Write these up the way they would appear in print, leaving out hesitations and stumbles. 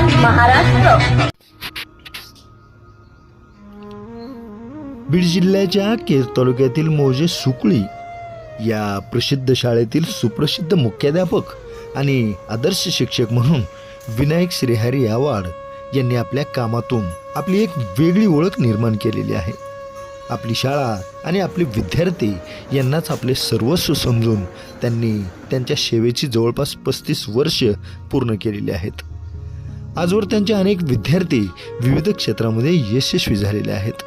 नवनिर्माण महाराष्ट्र. बीड जिल्ह्याच्या केज तालुक्यातील मौजे सुकळी या प्रसिद्ध शाळेतील सुप्रसिद्ध मुख्याध्यापक आणि आदर्श शिक्षक म्हणून विनायक श्रीहरी आव्हाड यांनी आपल्या कामातून आपली एक वेगळी ओळख निर्माण केलेली आहे. आपली शाळा आणि आपले विद्यार्थी यांनाच आपले सर्वस्व समजून त्यांनी त्यांच्या सेवेची जवळपास 35 वर्ष पूर्ण केलेली आहेत. आजवर त्यांचे अनेक विद्यार्थी विविध क्षेत्रामध्ये यशस्वी झालेले आहेत.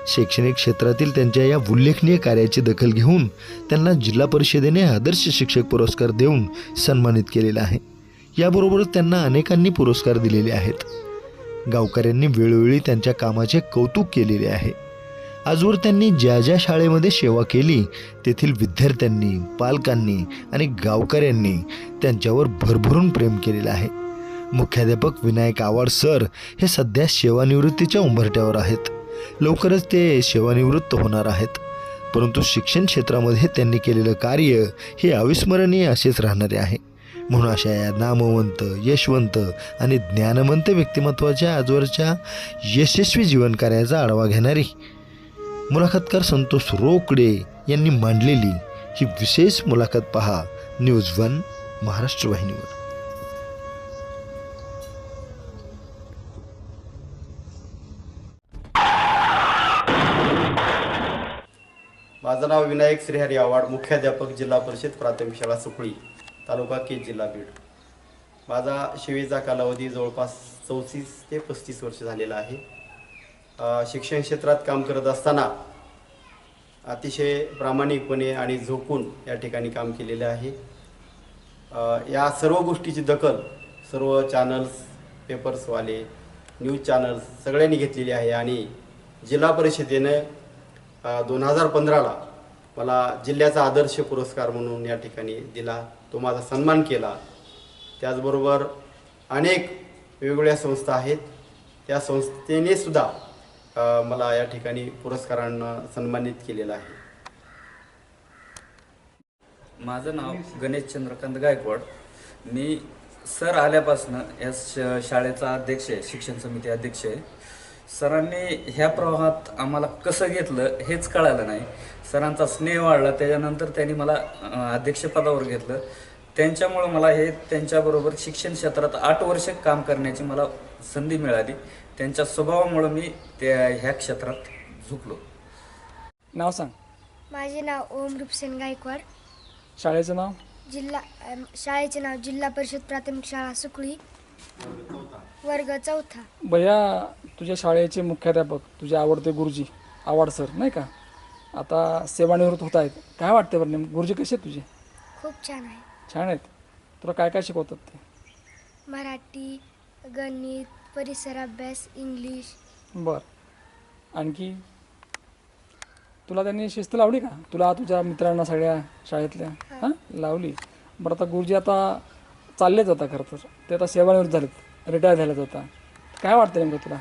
शैक्षणिक क्षेत्रातील त्यांच्या या उल्लेखनीय कार्याची दखल घेऊन त्यांना जिल्हा परिषदेने आदर्श शिक्षक पुरस्कार देऊन सन्मानित केलेला आहे. याबरोबरच त्यांना अनेकांनी पुरस्कार दिलेले आहेत. गावकऱ्यांनी वेळोवेळी त्यांच्या कामाचे कौतुक केलेले आहे. आजवर त्यांनी ज्या ज्या शाळेमध्ये सेवा केली तेथील विद्यार्थ्यांनी, पालकांनी आणि गावकऱ्यांनी त्यांच्यावर भरभरून प्रेम केलेलं आहे. मुख्याध्यापक विनायक आव्हाड सर हे सध्या सेवानिवृत्तीच्या उंबरठ्यावर आहेत. लवकरच ते सेवानिवृत्त होणार आहेत. परंतु शिक्षण क्षेत्रामध्ये त्यांनी केलेलं कार्य हे अविस्मरणीय असेच राहणारे आहे. म्हणून अशा या नामवंत, यशवंत आणि ज्ञानवंत व्यक्तिमत्वाच्या आजवरच्या यशस्वी जीवनकार्याचा आढावा घेणारी मुलाखतकार संतोष रोकडे यांनी मांडलेली ही विशेष मुलाखत पहा न्यूज 1 महाराष्ट्र वाहिनीवर. माझं नाव विनायक श्रीहरी आव्हाड, मुख्याध्यापक, जिल्हा परिषद प्राथमिक शाळा सुकळी, तालुका केज, जिल्हा बीड. माझा सेवेचा कालावधी जवळपास 34 ते 35 वर्ष झालेला आहे. शिक्षण क्षेत्रात काम करत असताना अतिशय प्रामाणिकपणे आणि झोकून या ठिकाणी काम केलेले आहे. या सर्व गोष्टीची दखल सर्व चॅनल्स, पेपर्सवाले, न्यूज चॅनल्स सगळ्यांनी घेतलेली आहे. आणि जिल्हा परिषदेनं 2015ला मला जिल्ह्याचा आदर्श पुरस्कार म्हणून या ठिकाणी दिला. तो माझा सन्मान केला. त्याचबरोबर अनेक वेगवेगळ्या संस्था आहेत, त्या संस्थेने सुद्धा मला या ठिकाणी पुरस्कारांना सन्मानित केलेलं आहे. माझं नाव गणेश चंद्रकांत गायकवाड. मी सर आल्यापासून या शाळेचा अध्यक्ष आहे, शिक्षण समिती अध्यक्ष आहे. सरांनी ह्या प्रवाहात आम्हाला कसं घेतलं हेच कळालं नाही. सरांचा स्नेह वाढला, त्याच्यानंतर त्यांनी मला अध्यक्षपदावर घेतलं. त्यांच्यामुळं मला हे त्यांच्याबरोबर शिक्षण क्षेत्रात 8 वर्ष काम करण्याची मला संधी मिळाली. त्यांच्या स्वभावामुळं मी ह्या क्षेत्रात झुकलो. नाव सांग. माझे नाव ओम रूपसेन गायकवाड. शाळेचं नाव? शाळेचे नाव जिल्हा परिषद प्राथमिक शाळा सुकळी, वर्ग 4. भैया, तुझ्या शाळेचे मुख्याध्यापक, तुझे आवडते गुरुजी आव्हाड सर नाही का, आता सेवानिवृत्त होत आहेत. काय वाटते बरं नेमकं, गुरुजी कसे आहेत तुझे? खूप छान आहे. छान आहेत. तुला काय काय शिकवतात ते? मराठी, गणित, परिसर अभ्यास, इंग्लिश. बरं. आणखी तुला त्यांनी शिस्त लावली का? तुला, तुझ्या मित्रांना, सगळ्या शाळेतल्या? हां, लावली. बरं, आता गुरुजी आता चाललेच आता, खरं तर ते आता सेवानिवृत्त झालेत, रिटायर झालेत आता. काय वाटतं नेमकं तुला,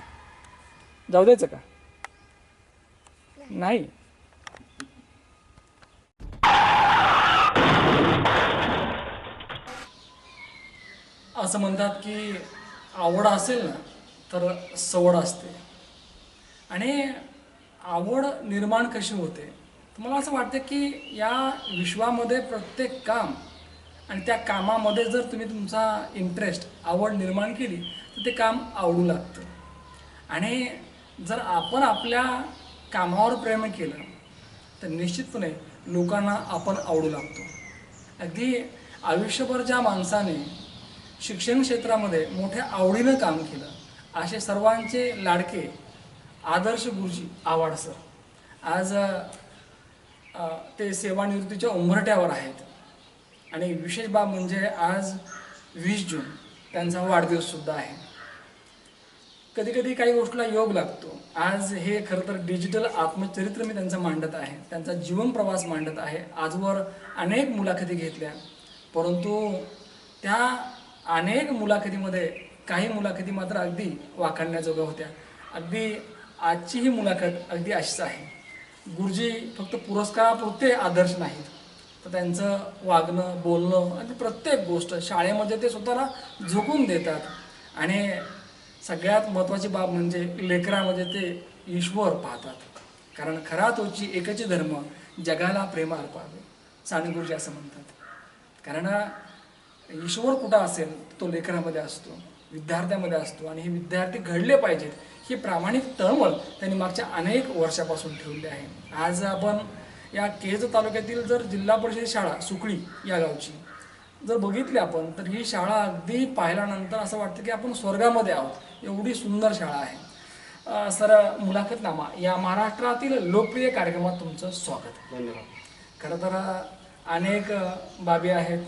जाऊ द्यायचं का? नाही. असं म्हणतात की आवड असेल ना तर सवड असते. आणि आवड निर्माण कशी होते, तर मला असं वाटतं की या विश्वामध्ये प्रत्येक काम आणि त्या कामामध्ये जर तुम्ही तुमचा इंटरेस्ट, आवड निर्माण केली तर ते काम आवडू लागतं. आणि जर आपण आपल्या कामावर प्रेम केलं तर निश्चितपणे लोकांना आपण आवडू लागतो. अगदी आयुष्यभर ज्या माणसाने शिक्षण क्षेत्रामध्ये मोठ्या आवडीनं काम केलं, असे सर्वांचे लाडके आदर्श गुरुजी आव्हाड सर आज ते सेवानिवृत्तीच्या उंबरठ्यावर आहेत. आणि विशेष बाब म्हणजे आज 20 जून त्यांचा वाढदिवससुद्धा आहे. कधी कधी काही गोष्टीला योग लागतो. आज हे खरं तर डिजिटल आत्मचरित्र मी त्यांचं मांडत आहे, त्यांचा जीवन प्रवास मांडत आहे. आजवर अनेक मुलाखती घेतल्या, परंतु त्या अनेक मुलाखतीमध्ये काही मुलाखती मात्र अगदी वाखाणण्याजोग्या होत्या. अगदी आजची ही मुलाखत अगदी अशीच आहे. गुरुजी फक्त पुरस्कारापुरते आदर्श नाहीत, तर त्यांचं वागणं, बोलणं आणि प्रत्येक गोष्ट शाळेमध्ये ते स्वतःला झोकून देतात. आणि सगळ्यात महत्त्वाची बाब म्हणजे लेकरामध्ये ते ईश्वर पाहतात. कारण खरा तोची एकच धर्म जगाला प्रेम अर्पावे, साने गुरुजी असं म्हणतात. कारण ईश्वर कुठं असेल तो लेकरामध्ये असतो, विद्यार्थ्यामध्ये असतो. आणि हे विद्यार्थी घडले पाहिजेत ही प्रामाणिक तळमळ त्यांनी मागच्या अनेक वर्षापासून ठेवली आहे. आज आपण या केज तालुक्यातील जर जिल्हा परिषद शाळा सुकळी या गावची जर बघितली आपण, तर ही शाळा अगदी पाहिल्यानंतर असं वाटतं की आपण स्वर्गामध्ये आहोत, एवढी सुंदर शाळा आहे. सर, मुलाखतनामा या महाराष्ट्रातील लोकप्रिय कार्यक्रमात तुमचं स्वागत. धन्यवाद. खरं तर अनेक बाबी आहेत,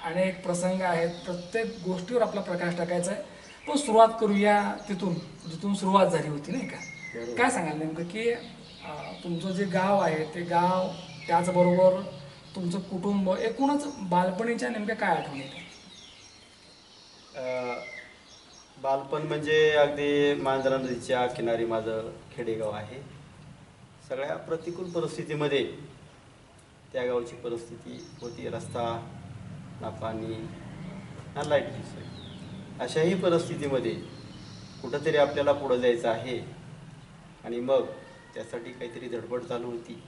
अनेक प्रसंग आहेत, प्रत्येक गोष्टीवर आपला प्रकाश टाकायचा आहे. पण सुरुवात करूया जिथून सुरुवात झाली होती, नाही का? काय सांगाल नेमकं की तुमचं जे गाव आहे ते गाव, त्याचबरोबर तुमचं कुटुंब, एकूणच बालपणीच्या नेमक्या काय आठवणी आहेत? बालपण म्हणजे अगदी मांजरा नदीच्या किनारी माझं खेडेगाव आहे. सगळ्या प्रतिकूल परिस्थितीमध्ये त्या गावची परिस्थिती होती. रस्ता ना पाणी ना लाईटची सोय. अशाही परिस्थितीमध्ये कुठंतरी आपल्याला पुढं जायचं आहे आणि मग त्यासाठी काहीतरी धडपड चालू होती.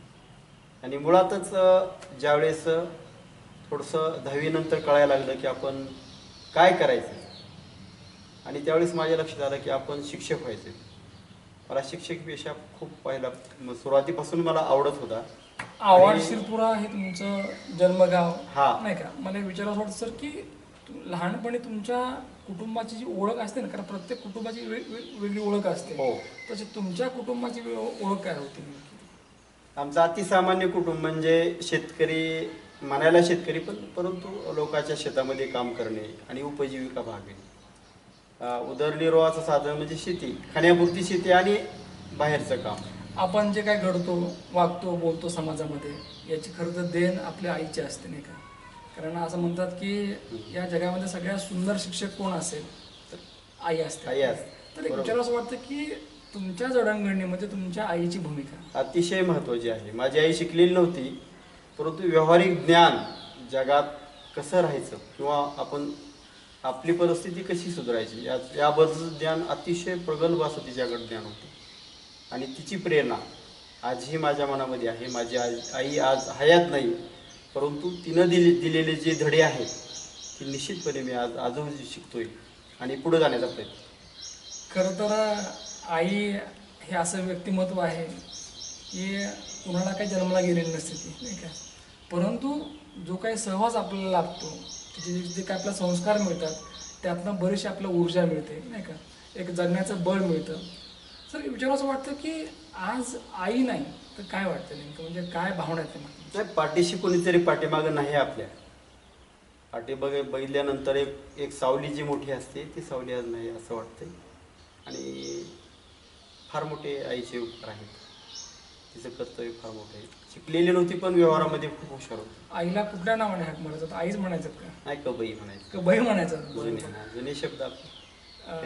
आणि मुळातच ज्यावेळेस थोडंसं 10वीनंतर कळायला लागलं की आपण काय करायचं, आणि त्यावेळेस माझ्या लक्षात आलं की आपण शिक्षक व्हायचे. मला शिक्षक पेशा खूप पहिला सुरुवातीपासून मला आवडत होता. आव्हाड शिरपुरा हे तुमचं जन्मगाव, हा. नाही का? मला विचारायचं वाटतं सर की लहानपणी तुमच्या कुटुंबाची जी ओळख असते ना, कारण प्रत्येक कुटुंबाची वेगळी ओळख असते, हो. तशी तुमच्या कुटुंबाची ओळख काय होती? आमचं अतिसामान्य कुटुंब म्हणजे शेतकरी, म्हणायला शेतकरी पण, परंतु लोकांच्या शेतामध्ये काम करणे आणि उपजीविका भागणे. उदरनिर्वाहाचं साधन म्हणजे शेती, खाण्यापुरती शेती आणि बाहेरचं काम. आपण जे काय घडतो, वागतो, बोलतो समाजामध्ये, याची खरं तर देण आपल्या आईची असते, नाही का? कारण असं म्हणतात की या जगामध्ये सगळ्यात सुंदर शिक्षक कोण असेल तर आई असते. आई असते. तर एक विचार असं वाटतं की तुमच्या जडणघडणीमध्ये तुमच्या आईची भूमिका अतिशय महत्त्वाची आहे. माझी आई शिकलेली नव्हती, परंतु व्यावहारिक ज्ञान, जगात कसं राहायचं किंवा आपण आपली परिस्थिती कशी सुधारायची याबद्दल ज्ञान अतिशय प्रगल्भ असं तिच्याकडे ज्ञान होतं. आणि तिची प्रेरणा आजही माझ्या मनामध्ये आहे. माझी आई आज हयात नाही, परंतु तिनं दिलेले जे धडे आहेत ते निश्चितपणे मी आजही शिकतोय आणि पुढे जाण्याचा प्रयत्न. खरं तर आई हे असं व्यक्तिमत्व आहे की कुणाला काही जन्माला गेलेली नसते ती, नाही का? परंतु जो काही सहवास आपल्याला लाभतो, त्याचे जे काही आपल्याला संस्कार मिळतात, त्यातनं बरीचशी आपल्याला ऊर्जा मिळते, नाही का? एक जगण्याचं बळ मिळतं. सर, विचार असं वाटतं की आज आई नाही तर काय वाटतं नेमकं, म्हणजे काय भावना येते? नाही, पाठीशी कोणीतरी पाठीमागं नाही. आपल्या पाठी बघितल्यानंतर एक सावली जी मोठी असते ती सावली आज नाही असं वाटतंय. आणि फार मोठे आईचे उपकार आहेत. तिचं कर्तव्य फार मोठं आहे. शिकलेली नव्हती पण व्यवहारामध्ये खूप हुशार होती. आईला कुठल्या नावाने हाक म्हणायचं? आईच म्हणायचं का? नाही, कबई म्हणायचं. कबई म्हणायचं? जुने शब्द आपले.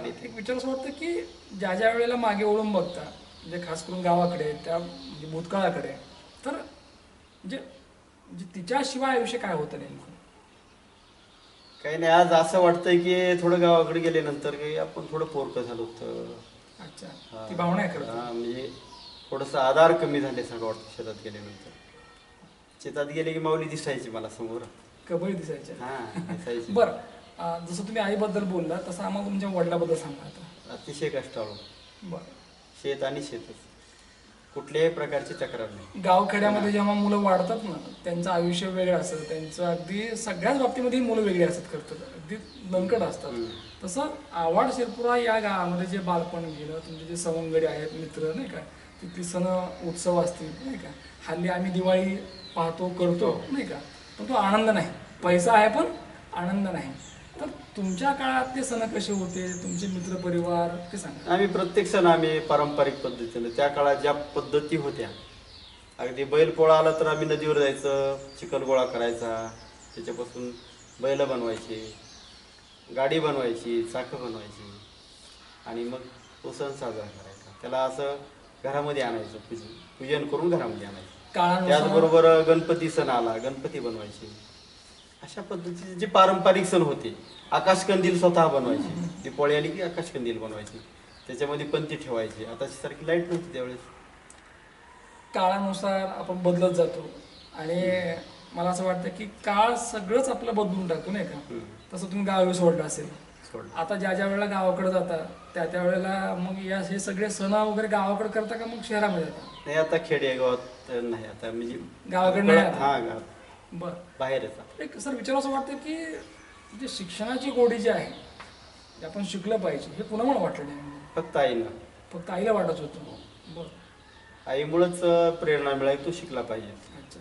एक विचार असं वाटतं की ज्या वेळेला मागे वळून बघता, म्हणजे खास करून गावाकडे, त्या म्हणजे भूतकाळाकडे, तर म्हणजे तिच्याशिवाय आयुष्य काय होतं नेमकं? काही नाही, आज असं वाटतंय की थोडं गावाकडे गेल्यानंतर की आपण थोडं पोरकं झालो होतं. अच्छा, ती भावना आहे खरं. म्हणजे थोडंसं आधार कमी झाल्यासारखं वाटतं शेतात गेल्यानंतर. शेतात गेले की माऊली दिसायची मला समोर, कबई दिसायच्या. दिसायची. बरं, जसं तुम्ही आईबद्दल बोलला तसं आम्हाला तुमच्या वडिलाबद्दल सांगा आता. अतिशय कष्टाळू. बरं, शेत आणि शेतच, कुठल्याही प्रकारची तक्रार नाही. गावखेड्यामध्ये जेव्हा मुलं वाढतात ना, त्यांचं आयुष्य वेगळं असतं, त्यांचं अगदी सगळ्याच बाबतीमध्ये मुलं वेगळी असतात, करतात, अगदी दणकट असतात. तसं आव्हाड शिरपुरा या गावामध्ये जे बालपण गेलं, तुमचे जे सवंगडी आहेत, मित्र, नाही का, तिथली सण उत्सव असतील, नाही का, हल्ली आम्ही दिवाळी पाहतो, करतो, नाही का, पण तो आनंद नाही. पैसा आहे पण आनंद नाही. तर तुमच्या काळात ते सण कसे होते, तुमचे मित्रपरिवार, ते सांगा. आम्ही प्रत्येक सण आम्ही पारंपरिक पद्धतीने, त्या काळात ज्या पद्धती होत्या, अगदी बैलपोळा आला तर आम्ही नदीवर जायचं, चिखल गोळा करायचा, त्याच्यापासून बैल बनवायचे, गाडी बनवायची, चाकं बनवायची, आणि मग तो सण साजरा करायचा. त्याला असं घरामध्ये आणायचं, पूजन करून घरामध्ये आणायचं. त्याचबरोबर गणपती सण आला, गणपती बनवायचे. अशा पद्धतीचे जे पारंपरिक सण होते, आकाशकंदील स्वतः बनवायचे, दिपावळी आली की आकाशकंदील बनवायची, त्याच्यामध्ये पंती ठेवायची. आता सारखी लाईट नव्हती त्यावेळेस. काळानुसार आपण बदलत जातो आणि मला असं वाटतं की काळ सगळंच आपलं बदलून टाकतो नाही का. तसं तुम्ही गावी सोडलं असेल, सोडलं. आता ज्या ज्या वेळेला गावाकडे जाता त्या वेळेला मग या हे सगळे सण वगैरे गावाकडे करता का मग शहरामध्ये जाता? नाही, आता खेडेगावात नाही, आता म्हणजे गावाकडे नाही आता? हा, गावात बरं. बाहेरच आता. एक सर विचार असं वाटतं की जे शिक्षणाची गोडी जी आहे, जे आपण शिकलं पाहिजे, हे पुन्हा मला वाटलं नाही. फक्त आईनं, फक्त आईला वाटत होतं. बरं. आईमुळेच प्रेरणा मिळाली, तू शिकला पाहिजे. अच्छा.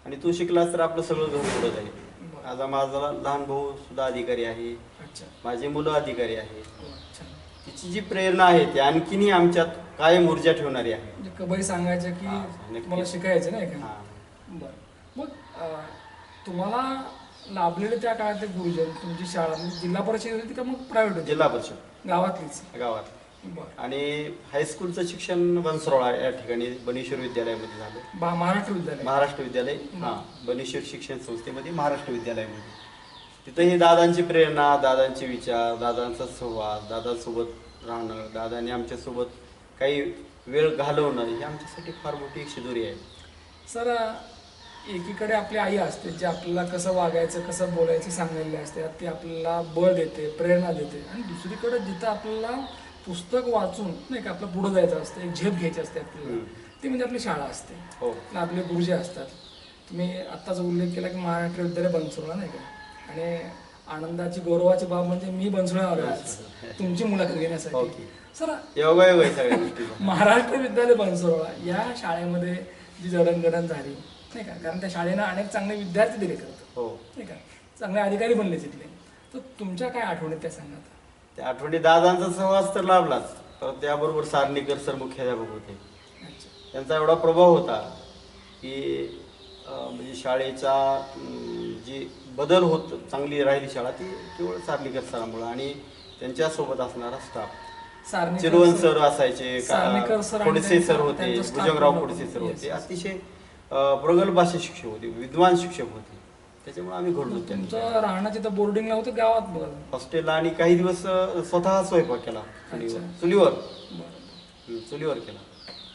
आणि तू शिकलास तर आपलं सगळं घर पुढं जाईल. बरं. आज माझा लहान भाऊ सुद्धा अधिकारी आहे, अच्छा. माझी मुलं अधिकारी आहे. अच्छा. तिची जी प्रेरणा आहे ती आणखीनही आमच्यात कायम ऊर्जा ठेवणारी आहे. म्हणजे कबई सांगायचं की हा, नक्की. तुम्हाला शिकायचं नाही का? हा. बरं. मग तुम्हाला लाभलेले त्या काळातले गुरुजन, तुमची शाळा म्हणजे जिल्हा परिषद होती का मग प्रायव्हेट होती? जिल्हा परिषद गावातलीच. गावात. बरं. आणि हायस्कूलचं शिक्षण बनसरोळा या ठिकाणी बनेश्वर विद्यालयामध्ये झालं. महाराष्ट्र विद्यालय. महाराष्ट्र विद्यालय, हा, बनेश्वर शिक्षण संस्थेमध्ये महाराष्ट्र विद्यालयामध्ये. तिथंही दादांची प्रेरणा, दादांचे विचार, दादांचा संवाद, दादांसोबत राहणं, दादांनी आमच्यासोबत काही वेळ घालवणं, ही आमच्यासाठी फार मोठी एक शिदोरी आहे. सर, एकीकडे आपली आई असते जे आपल्याला कसं वागायचं, कसं बोलायचं सांगितलेले असते, ती आपल्याला बळ देते, प्रेरणा देते. आणि दुसरीकडे जिथं आपल्याला पुस्तक वाचून नाही का आपलं पुढं जायचं असतं, एक झेप घ्यायची असते आपल्याला, ती म्हणजे आपली शाळा असते. हो. आणि आपले गुरुजी असतात. तुम्ही आत्ताच उल्लेख केला की महाराष्ट्र विद्यालय बनसोडला नाही का, आणि आनंदाची गौरवाची बाब म्हणजे मी बनसोडला आलो आज तुमची मुलाखत घेण्यासाठी. सर, योगायोग आहे सगळ्या गोष्टी. महाराष्ट्र विद्यालय बनसोडला या शाळेमध्ये जी जडणघडण झाली नाही का, कारण त्या शाळेनं अनेक चांगले विद्यार्थी दिले करतात. हो. नाही का, चांगले अधिकारी बनले तिथले. तर तुमच्या काय आठवणीत त्या सांगा. त्या आठवणी दादांचा सहवास तर लाभलाच, तर त्याबरोबर सारणीकर सर मुख्याध्यापक होते. अच्छा. त्यांचा एवढा प्रभाव होता की म्हणजे शाळेचा जी बदल होत चांगली राहिली शाळा ती केवळ सारणीकर सरांमुळे आणि त्यांच्यासोबत असणारा स्टाफ. सारणीकर चिरवन सर- सर असायचे, सारणीकर सर आणि खोडसे सर होते, त्यांचा staff भुजंगराव पण खोडसे सर होता. होते. Yes, yes. अतिशय प्रगल्भ असे शिक्षक होते, विद्वान शिक्षक होते. त्याच्यामुळे आम्ही घडलो. तुमचं राहणं तिथं बोर्डिंगला होतं गावात बघा. हॉस्टेलला आणि काही दिवस स्वतः स्वयंपाक केला चुलीवर. अच्छा. चुलीवर बरं. चुलीवर केला.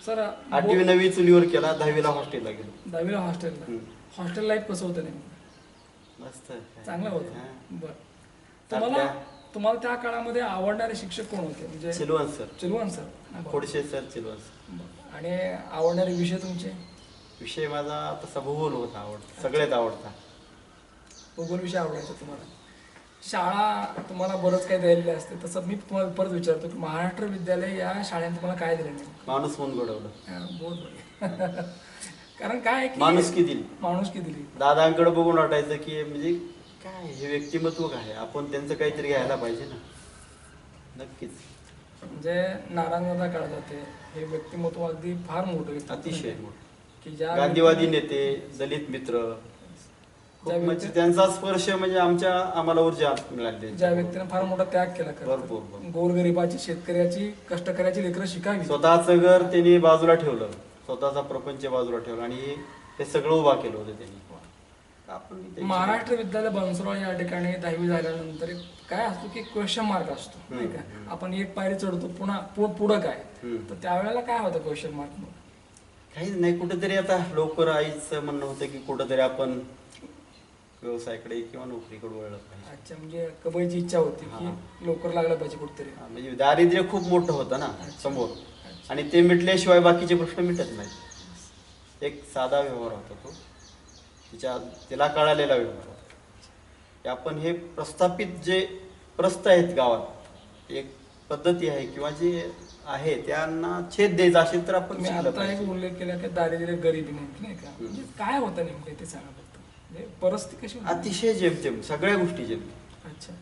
सर, 8वी 9वी चुलीवर केला, 10वीला हॉस्टेलला गेलो. 10वीला हॉस्टेलला. हम्म. हॉस्टेल लाईफ कसं होतं नेमकं? मस्त. चांगलं होतं. हा. बरं. आपल्या- तुम्हाला त्या काळामध्ये आवडणारे शिक्षक कोण होते? म्हणजे चिलवन सर, चिलवन सर. बरं. Khodse sir, Chilvan sir. बरं. आणि आवडणारे विषय तुमचे? विषय माझा तसा भूगोल होता, सगळ्यात आवडता. भूगोल विषय आवडायचा तुम्हाला. शाळा तुम्हाला बरंच काही द्यायलेले असते, तसं मी तुम्हाला परत विचारतो की महाराष्ट्र विद्यालय या शाळेने तुम्हाला काय दिलं नाही? माणूस म्हणून घडवलं, बहुत बढिया. कारण काय आहे की माणुसकी दिली. माणुसकी दिली. दादांकडे बघून वाटायचं की म्हणजे काय हे व्यक्तिमत्व काय, आपण त्यांचं काहीतरी घ्यायला पाहिजे ना. नक्कीच. म्हणजे नारायणदादा काढ जाते हे व्यक्तिमत्व अगदी फार मोठं व्यक्तिमत्व अतिशय आहे. मोठं. की ज्या गांधीवादी नेते, दलित मित्र, खूप म्हणजे त्यांचा स्पर्श म्हणजे आम्हाला ऊर्जा मिळाली. ज्या व्यक्तीने फार मोठा त्याग केला भरपूर. गोरगरिबाची, शेतकऱ्याची, कष्टकऱ्याची लेकरं शिकावी. स्वतःचं घर त्यांनी बाजूला ठेवलं, स्वतःचा प्रपंच बाजूला ठेवला आणि हे सगळं उभा केलं होतं त्यांनी. आपण त्यांची- महाराष्ट्र विद्यालय बनसोडा या ठिकाणी 10वी झाल्यानंतर एक काय असतो की क्वेश्चन मार्क असतो नाही का. आपण एक पायरी चढतो, पुन्हा पुढं काय, तर त्यावेळेला काय होतं क्वेश्चन मार्क? मग काहीच नाही. कुठेतरी आता लवकर आईचं म्हणणं होतं की कुठेतरी आपण व्यवसायाकडे किंवा नोकरीकडे वळलं पाहिजे. अच्छा, म्हणजे कबईची इच्छा होती की लवकर लागलं पाहिजे कुठेतरी. म्हणजे दारिद्र्य खूप मोठं होतं ना समोर, आणि ते मिटल्याशिवाय बाकीचे प्रश्न मिटत नाहीत. एक साधा व्यवहार होता तो, तिला कळालेला व्यवहार होता की आपण हे प्रस्थापित जे प्रस्थ आहेत गावात, एक पद्धती आहे किंवा जे आहे त्यांना छेद द्यायचा असेल तर आपण तुम्ही शिकलं आता एक पाहिजे. उल्लेख केला की दारिद्र्य गरिबी नाही का, म्हणजे काय होतं नेमकं ते सांगा फक्त. म्हणजे परिस्थिती कशी होती? अतिशय जेमतेम सगळ्या गोष्टी जेमतेम. अच्छा.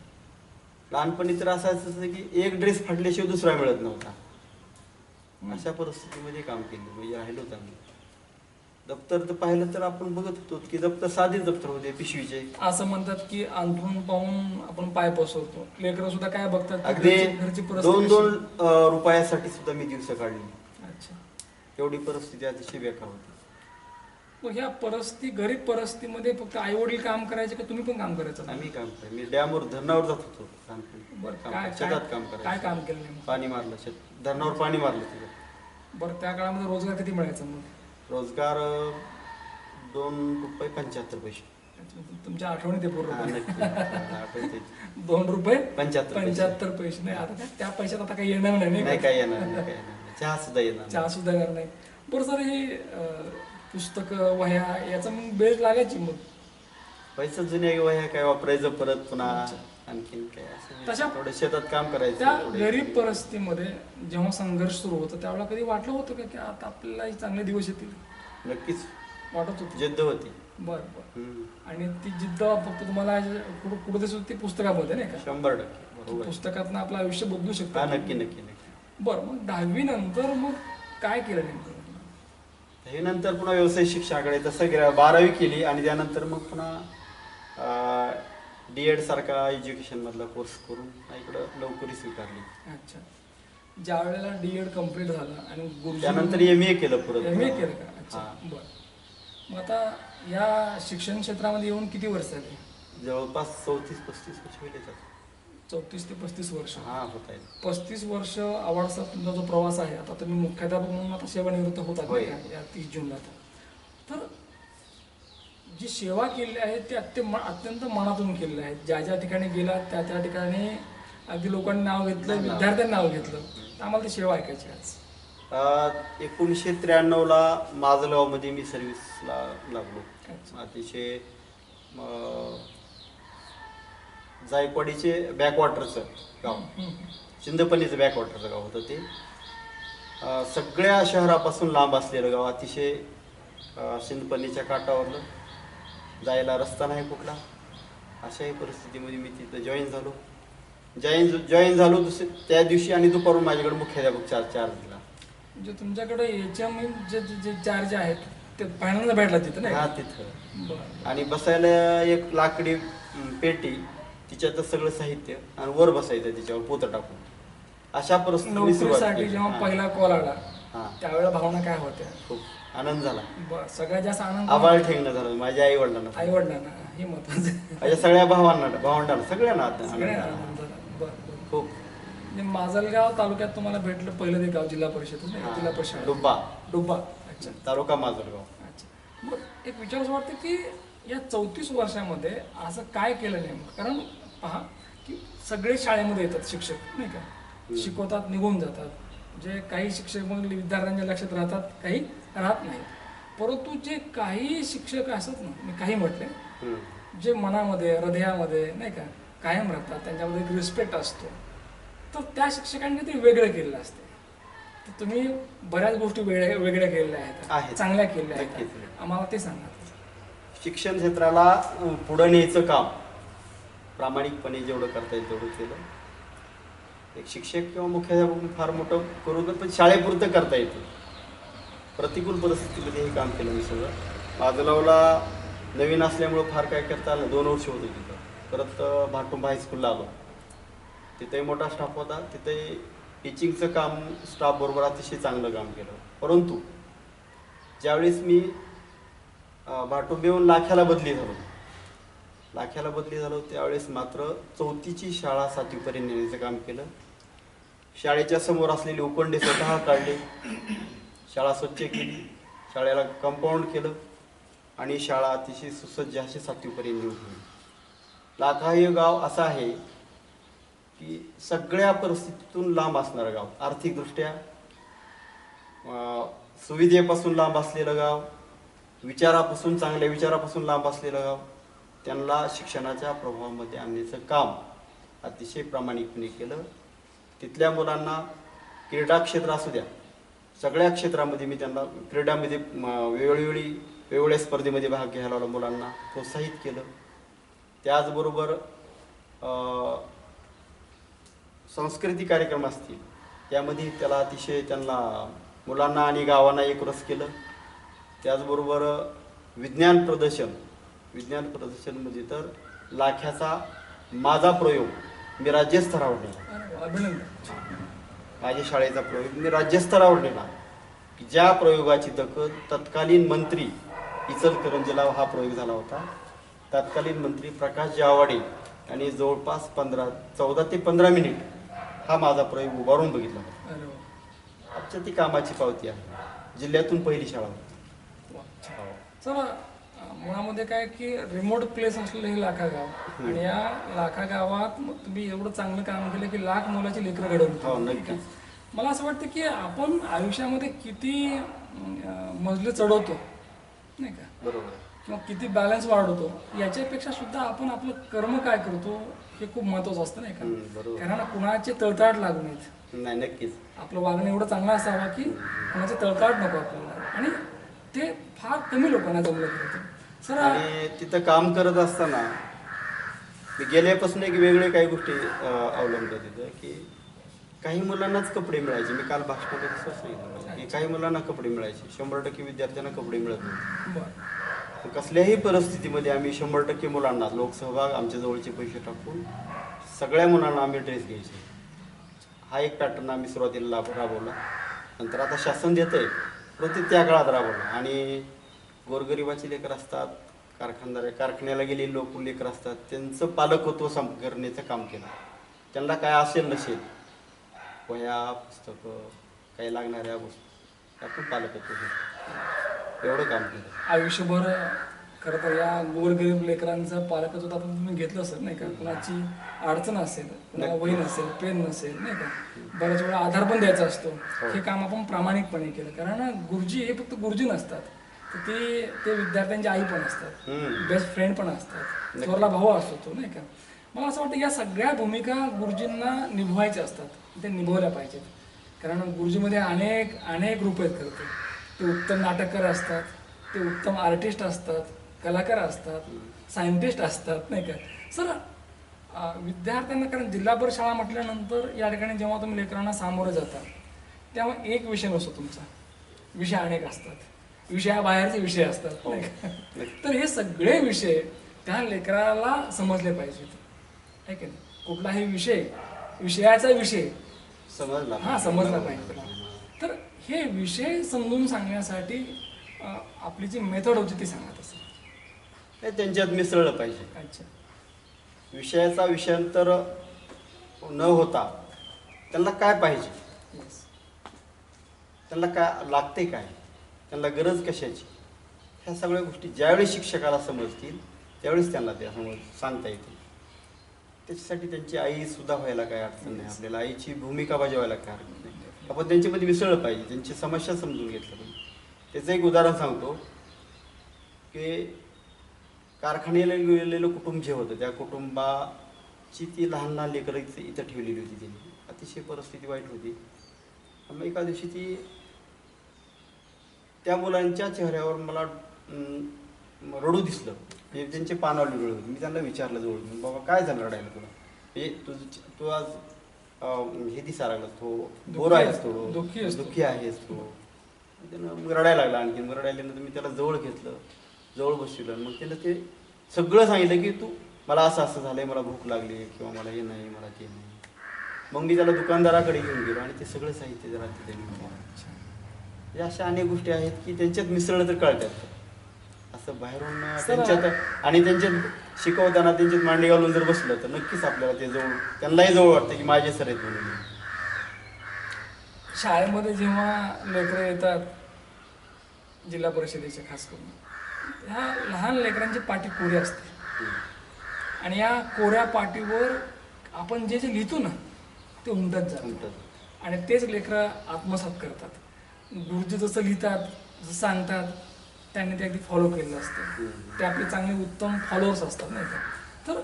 लहानपणी तर असायचं की एक ड्रेस फाटल्याशिवाय दुसरा मिळत नव्हता. अशा परिस्थितीमध्ये काम केलं, म्हणजे राहिलो होतं आम्ही. दप्तर तर पाहिलं तर आपण बघत होतो की दप्तर साधे दप्तर होते, पिशवीचे. असं म्हणतात की अंथरून पाहून आपण पाय पसरतो. लेकरं सुद्धा काय बघतात की अगदी घरची परिस्थिती 2-2 कशी. रुपयासाठी सुद्धा मी दिवस काढली. अच्छा. एवढी परिस्थिती अतिशय बेकार होती. मग ह्या गरीब परिस्थितीमध्ये फक्त आई वडील काम करायचे का तुम्ही पण काम करायचं? आम्ही काम करायचं. मी डॅमवर धरणावर जात होतो बरं, शेतात काम काय करायचं. काम केलं नेमकं? पाणी मारलं शेत धरणावर पाणी मारलं तिथं. बरं, त्या काळामध्ये रोजगार किती मिळायचा मग? रोजगार ₹2.75. तुमच्या आठवणीत आहे हा, पूर्ण? नक्की. आठवते. ₹2.75 75 पैसे. नाही आता त्या पैशात आता काही येणार नाही नाही का? काय येणार नाही, काय येणार नाही. चहा सुद्धा येणार चहा सुद्धा येणार नाही. बरं सर, हे पुस्तकं वह्या याचा मग बेस लागायची मग? पैसा जुन्या वह्या काय वापरायचं परत पुन्हा आणखीन काय तशा- असं थोडं शेतात काम त्या करायचं थोडे. गरीब परिस्थितीमध्ये जेव्हा संघर्ष सुरू होता त्यावेळेला कधी वाटलं होतं का की आता आपल्याला चांगले दिवस येतील? नक्कीच वाटत होतं? जिद्द होती. बरं बरं. हम्म. आणि ती जिद्द फक्त तुम्हाला कुठं दिसत ती पुस्तकामध्ये नाही का? 100% बरोबर. पुस्तकातनं आपलं आयुष्य बदलू हा, शकतं. नक्की नक्की नक्की. बरं, मग 10वी नंतर मग काय केलं नेमकं? हे नंतर पुन्हा व्यवसाय शिक्षणाकडे तसं गेलं. 12वी केली आणि त्यानंतर मग पुन्हा D.Ed सारखा एज्युकेशन मधला कोर्स करून इकडं नोकरी स्वीकारली. अच्छा. ज्या वेळेला D.Ed कम्प्लीट झालं आणि त्यानंतर MA केलं परत. MA केलं का? अच्छा. हा. बरं. मग आता या शिक्षण क्षेत्रामध्ये येऊन किती वर्ष झाली? जवळपास 34-35 वर्ष होईल याच्यात. 34 ते 35 वर्ष. हा, होत आहे. 35 वर्ष आवडचा तुमचा जो प्रवास आहे, आता तुम्ही मुख्याध्यापक म्हणून आता सेवानिवृत्त होतात होय. नाही का? या 30 जूनला. तर जी सेवा केली आहे ती अत्यंत मनातून केलेली आहे. ज्या ज्या ठिकाणी गेला त्या त्या ठिकाणी अगदी लोकांनी नाव घेतलं, विद्यार्थ्यांनी नाव घेतलं. तर आम्हाला ती सेवा ऐकायची आज. 1993ला माझगावमध्ये मी सर्व्हिसला लागलो. अच्छा. अतिशय जायकवाडीचे बॅकवॉटरचं गाव, चिंदपल्लीचं बॅकवॉटरचं गाव होतं ते. सगळ्या शहरापासून लांब असलेलं गाव, अतिशय चिंदपल्लीच्या काठावरलं, जायला रस्ता नाही कुठला. अशाही परिस्थितीमध्ये मी तिथं जॉईन झालो त्या दिवशी आणि दुपारून माझ्याकडे मुख्याध्यापक चार्ज दिला. म्हणजे तुमच्याकडे HM जे चार्ज आहेत ते पहिल्यांदा भेटला तिथं नाही हा, का? तिथं. बरं. आणि बसायला एक लाकडी पेटी, तिच्यात सगळं साहित्य आणि वर बसायचं तिच्यावर पोतं टाकून. अशा परिस्थितीत सुरुवात नोकरीसाठी केली. जेव्हा हा. पहिला कॉल आला हा. त्यावेळेला भावना काय होत्या? खूप आनंद झाला. बरं, सगळ्यात जास्त आनंद आभाळ ठेवणं झालं माझ्या आई वडिलांना, आई वडिलांना, हे महत्वाचं. माझ्या सगळ्या भावंडांना सगळ्यांना आनंद सगळ्यांना झाला. आनंद झाला. बरं बरं. खूप. म्हणजे माजलगाव तालुक्यात तुम्हाला भेटलं पहिलं ते गाव जिल्हा परिषद नाही का? जिल्हा परिषद डुब्बा. अच्छा तालुका माजलगाव. अच्छा. बरं, एक विचार असं वाटतं की या 34 वर्षामध्ये असं काय केलं नेमकं? कारण पहा की सगळे शाळेमध्ये येतात शिक्षक नाही का, शिकवतात, निघून जातात. जे काही शिक्षक मग विद्यार्थ्यांच्या लक्षात राहतात, काही राहत नाही. परंतु जे काही शिक्षक असतात ना, मी काही म्हटले, जे मनामध्ये हृदयामध्ये नाही का कायम राहतात, त्यांच्यामध्ये एक रिस्पेक्ट असतो, तर त्या शिक्षकांनी ते वेगळं केलेलं असते. तर तुम्ही बऱ्याच गोष्टी वेगळ्या केलेल्या आहेत, चांगल्या केलेल्या आहेत. नक्कीच. आम्हाला ते सांगा. शिक्षण क्षेत्राला पुढं न्यायचं काम प्रामाणिकपणे जेवढं करता येईल तेवढं केलं. एक शिक्षक किंवा मुख्याध्यापक फार मोठं करू पण शाळेपुरतं करता येतं. प्रतिकूल परिस्थितीमध्ये हे काम केलं मी सगळं. माजगावला नवीन असल्यामुळं फार काय करता आलं. 2 वर्ष होते तिथं. परत भाटुंबा हायस्कूलला आलो, तिथेही मोठा स्टाफ होता. तिथे टीचिंगचं काम स्टाफ बरोबर अतिशय चांगलं काम केलं. परंतु ज्यावेळेस मी भाटुंबेहून लाख्याला बदली झालो त्यावेळेस मात्र 4थीची शाळा 7वीपर्यंत नेण्याचं काम केलं. शाळेच्या समोर असलेली उकंडे स्वतः काढले, शाळा स्वच्छ केली, शाळेला कंपाऊंड केलं आणि शाळा अतिशय सुसज्ज अशी 7वीपर्यंत नेऊन ठेवली. लाखा हे गाव असं आहे की सगळ्या परिस्थितीतून लांब असणारं गाव, आर्थिकदृष्ट्या सुविधेपासून लांब असलेलं गाव, चांगल्या विचारापासून लांब असलेलं गाव. त्यांना शिक्षणाच्या प्रभावामध्ये आणण्याचं काम अतिशय प्रामाणिकपणे केलं. तिथल्या मुलांना क्रीडा क्षेत्र असू द्या, सगळ्या क्षेत्रामध्ये मी त्यांना क्रीडामध्ये वेगवेगळ्या स्पर्धेमध्ये भाग घ्यायला लावला, मुलांना प्रोत्साहित केलं. त्याचबरोबर सांस्कृतिक कार्यक्रम असतील त्यामध्ये त्यांना मुलांना आणि गावांना एकरस केलं. त्याचबरोबर विज्ञान प्रदर्शनमध्ये तर लाख्याचा माझा प्रयोग मी राज्यस्तरावर नेला. अभिनंदन. माझ्या शाळेचा प्रयोग मी राज्यस्तरावर नेला. ज्या प्रयोगाची दखल तत्कालीन मंत्री इचलकरंजीला हा प्रयोग झाला होता. तत्कालीन मंत्री प्रकाश आवाडे आणि जवळपास 14 ते 15 मिनिट हा माझा प्रयोग उभारून बघितला होता. अरे वा. आमच्या ती कामाची पावती आहे. जिल्ह्यातून पहिली शाळा होती. वा. चला मुळामध्ये काय की रिमोट प्लेस असलेलं हे लाखा गाव आणि या लाखा गावात तुम्ही एवढं चांगलं काम केलं की लाख मुलाची लेकरं हो, घडवली. नक्कीच. मला असं वाटतं की आपण आयुष्यामध्ये किती मजले चढवतो नाही का, बरोबर. किंवा किती बॅलन्स वाढवतो याच्यापेक्षा सुद्धा आपण आपलं कर्म काय करतो हे खूप महत्वाचं असतं नाही का. बरोबर. कारण कुणाचे तळताट लागू नयेत. नाही, नक्कीच. आपलं वागणं एवढं चांगलं असावं की कुणाचे तळताट नको आपल्याला, आणि ते फार कमी लोकांना जमलं होतं. सर आणि तिथं काम करत असताना मी गेल्यापासून एक वेगळे काही गोष्टी अवलंबल्या तिथं, की काही मुलांनाच कपडे मिळायचे. मी काल भाषणामध्ये सांगितलं की काही मुलांना कपडे मिळायचे, 100% विद्यार्थ्यांना कपडे मिळत नव्हते. बरं. कसल्याही परिस्थितीमध्ये आम्ही 100% मुलांना लोकसहभाग आमच्या जवळचे पैसे टाकून सगळ्या मुलांना आम्ही ड्रेस घ्यायचे. हा एक पॅटर्न आम्ही सुरुवातीला राबवला. नंतर आता शासन देतंय, परंतु त्या काळात राबवला. आणि गोरगरिबाची लेकरं असतात, कारखान्याला गेलेली लोक लेकरं असतात, त्यांचं पालकत्व करण्याचं काम केलं. त्यांना काय असेल नसेल, वह्या पुस्तकं काही लागणाऱ्या वस्तू त्यातून पालकत्व केलं. एवढं काम केलं. आयुष्यभर खरं तर या गोरगरीब लेकरांचं पालकत्व आता तुम्ही घेतलं असेल नाही का. कुणाची अडचण असेल, कुणाला वही नसेल, पेन नसेल नाही का, बऱ्याच वेळा आधार पण द्यायचा असतो. हे काम आपण प्रामाणिकपणे केलं. कारण गुरुजी हे फक्त गुरुजी नसतात, तर ते विद्यार्थ्यांची आई पण असतात, बेस्ट फ्रेंड पण असतात, थोरला भाऊ असतो तो नाही का. मला असं वाटतं या सगळ्या भूमिका गुरुजींना निभवायच्या असतात, ते निभवल्या पाहिजेत. कारण गुरुजीमध्ये अनेक अनेक रूप आहेत. करते ते उत्तम नाटककार असतात, ते उत्तम आर्टिस्ट असतात, कलाकार असतात, सायंटिस्ट असतात नाही का. सर विद्यार्थ्यांना, कारण जिल्हा परिषद शाळा म्हटल्यानंतर या ठिकाणी जेव्हा तुम्ही लेकरांना सामोरं जाता तेव्हा एक विषय नसतो तुमचा, विषय अनेक असतात, विषयाबाहेरचे विषय असतात नाही का. तर हे सगळे विषय त्या लेकराला समजले पाहिजेत आहे की नाही. कुठलाही विषयाचा विषय समजला पाहिजे. तर हे विषय समजून सांगण्यासाठी आपली जी मेथड होती ती सांगत असेल. त्यांच्यात मिसळलं पाहिजे. अच्छा. विषयाचा विषयांतर न होता त्यांना काय पाहिजे, त्यांना काय लागते, काय त्यांना गरज कशाची, ह्या सगळ्या गोष्टी ज्यावेळी शिक्षकाला समजतील त्यावेळेस त्यांना त्या सांगता येतील. त्याच्यासाठी त्यांची आई सुद्धा व्हायला काय अडचण नाही. आपल्याला आईची भूमिका बजावायला काय हरकत नाही. आपण त्यांच्यामध्ये मिसळलं पाहिजे, त्यांची समस्या समजून घेतलं पाहिजे. त्याचं एक उदाहरण सांगतो की कारखान्याला गेलेलं कुटुंब जे होतं, त्या कुटुंबाची ती लहान लहान लेकरं इथं ठेवलेली होती. त्यांनी अतिशय परिस्थिती वाईट होती. मग एका दिवशी ती त्या मुलांच्या चेहऱ्यावर मला रडू दिसलं. हे त्यांचे पानावली डोळे होते. मी त्यांना विचारलं जवळ, बाबा काय झालं रडायला तुला, हे तू आज हे दिसायला लागला, तो बोर आहेस, थोडं दुःखी आहेस तू. त्यानं मग रडायला लागला. आणखी मग रडायल्यानंतर मी त्याला जवळ घेतलं, जवळ बसविलं. मग त्यानं ते सगळं सांगितलं की तू मला असं असं झालंय, मला भूक लागली, किंवा मला हे नाही, मला ते नाही. मग मी त्याला दुकानदाराकडे घेऊन गेलो आणि ते सगळं साहित्य जरा तिथे या अशा अनेक गोष्टी आहेत की त्यांच्यात मिसळलं तर कळतात. असं बाहेरून त्यांच्यात आणि त्यांच्यात शिकवताना त्यांच्यात मांडी घालून जर बसलं तर नक्कीच आपल्याला ते जवळ, त्यांनाही जवळ वाटतं की माझे सर आहेत म्हणून. शाळेमध्ये जेव्हा लेकरं येतात जिल्हा परिषदेचे, खास करून ह्या लहान लेकरांची पाटी कोरी असते आणि या कोऱ्या पाटीवर आपण जे जे लिहितो ना ते उमटत जातं आणि तेच लेकरं आत्मसात करतात. गुरुजी जसं लिहितात, जसं सांगतात, त्यांनी ते अगदी फॉलो केलेलं असतं. ते आपले चांगले उत्तम फॉलोअर्स असतात नाही का. तर